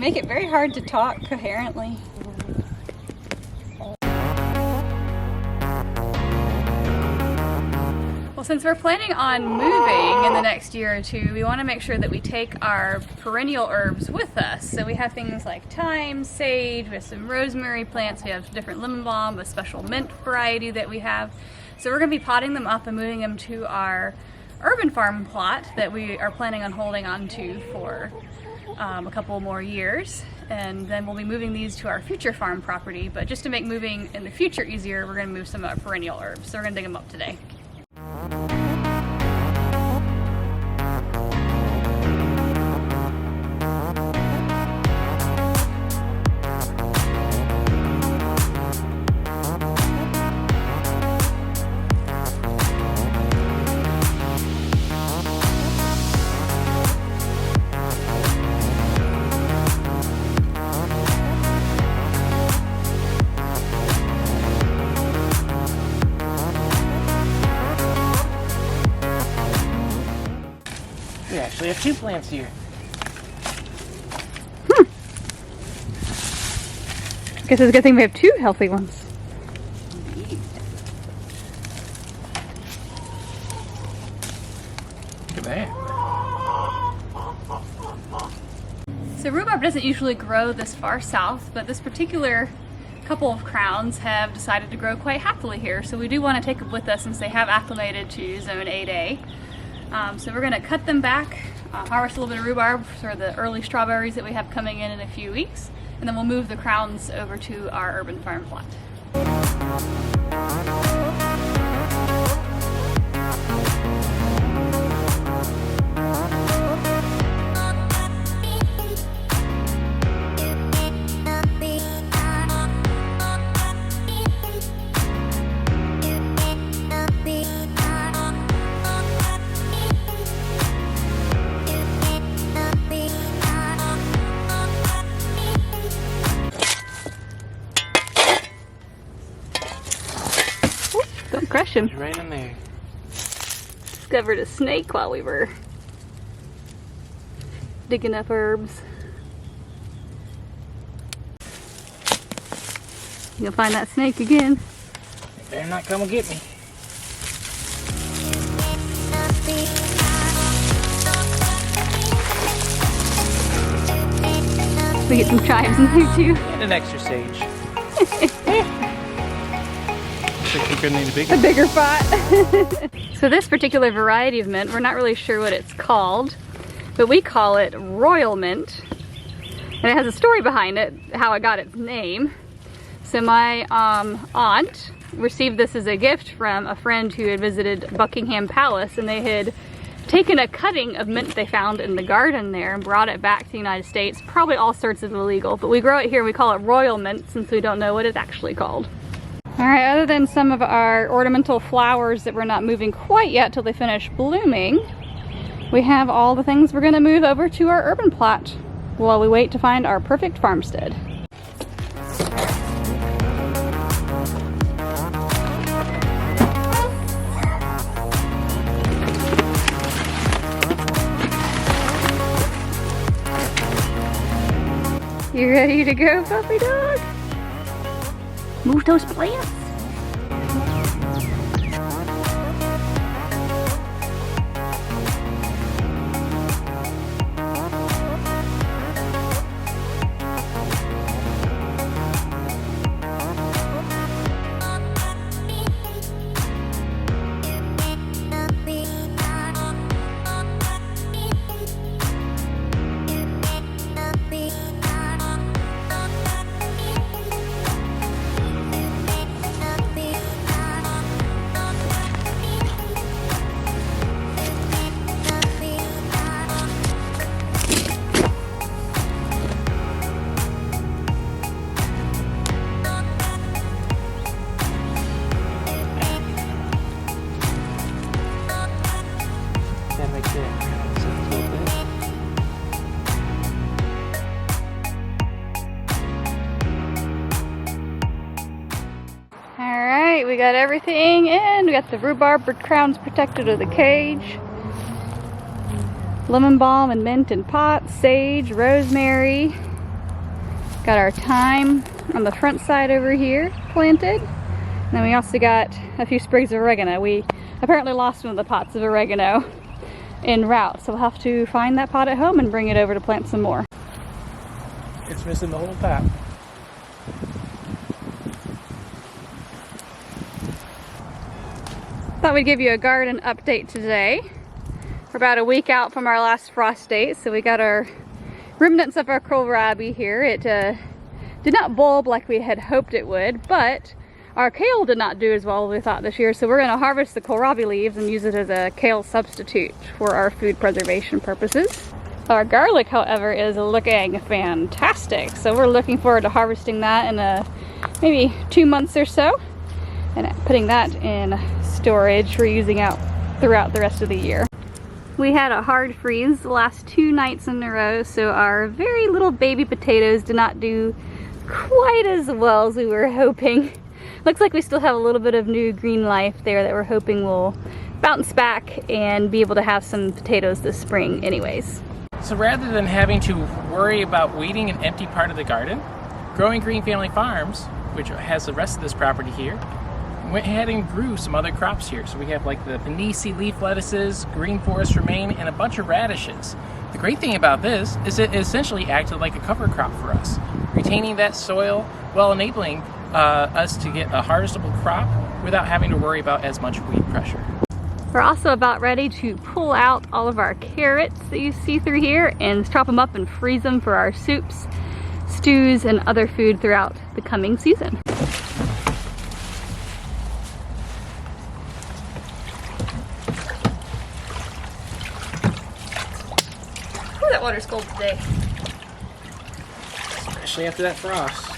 make it very hard to talk coherently. Well, since we're planning on moving in the next year or two, we want to make sure that we take our perennial herbs with us. So we have things like thyme, sage, we have some rosemary plants, we have different lemon balm, a special mint variety that we have. So we're going to be potting them up and moving them to our urban farm plot that we are planning on holding on to for a couple more years. And then we'll be moving these to our future farm property. But just to make moving in the future easier, we're going to move some of our perennial herbs. So we're going to dig them up today. We actually have 2 plants here. Guess it's a good thing we have 2 healthy ones. Indeed. Look at that. So rhubarb doesn't usually grow this far south, but this particular couple of crowns have decided to grow quite happily here. So we do want to take them with us since they have acclimated to zone 8A. So we're going to cut them back, harvest a little bit of rhubarb for the early strawberries that we have coming in a few weeks, and then we'll move the crowns over to our urban farm plot. Don't crush him. He's right in there. Discovered a snake while we were digging up herbs. You'll find that snake again. They better not come and get me. We get some chives in there too. And an extra sage. We're gonna need a bigger pot. So this particular variety of mint, we're not really sure what it's called, but we call it royal mint. And it has a story behind it, how it got its name. So my aunt received this as a gift from a friend who had visited Buckingham Palace, and they had taken a cutting of mint they found in the garden there and brought it back to the United States. Probably all sorts of illegal, but we grow it here. We call it royal mint since we don't know what it's actually called. All right, other than some of our ornamental flowers that we're not moving quite yet till they finish blooming, we have all the things we're gonna move over to our urban plot while we wait to find our perfect farmstead. You ready to go, puppy dog? Move those plants. Alright, we got everything in. We got the rhubarb crowns protected with a cage. Lemon balm and mint in pots, sage, rosemary, Got our thyme on the front side over here planted. And then we also got a few sprigs of oregano. We apparently lost one of the pots of oregano en route, so we'll have to find that pot at home and bring it over to plant some more. It's missing the whole top. Thought we'd give you a garden update today. We're about a week out from our last frost date, so we got our remnants of our kohlrabi here. It did not bulb like we had hoped it would, but our kale did not do as well as we thought this year, so we're going to harvest the kohlrabi leaves and use it as a kale substitute for our food preservation purposes. Our garlic, however, is looking fantastic, so we're looking forward to harvesting that in maybe 2 months or so and putting that in storage for using out throughout the rest of the year. We had a hard freeze the last 2 nights in a row, so our very little baby potatoes did not do quite as well as we were hoping. Looks like we still have a little bit of new green life there that we're hoping will bounce back and be able to have some potatoes this spring anyways. So rather than having to worry about weeding an empty part of the garden, Growing Green Family Farms, which has the rest of this property here, went ahead and grew some other crops here. So we have like the Panisi leaf lettuces, green forest romaine, and a bunch of radishes. The great thing about this is it essentially acted like a cover crop for us, retaining that soil while enabling us to get a harvestable crop without having to worry about as much weed pressure. We're also about ready to pull out all of our carrots that you see through here and chop them up and freeze them for our soups, stews, and other food throughout the coming season. Ooh, that water's cold today. Especially after that frost.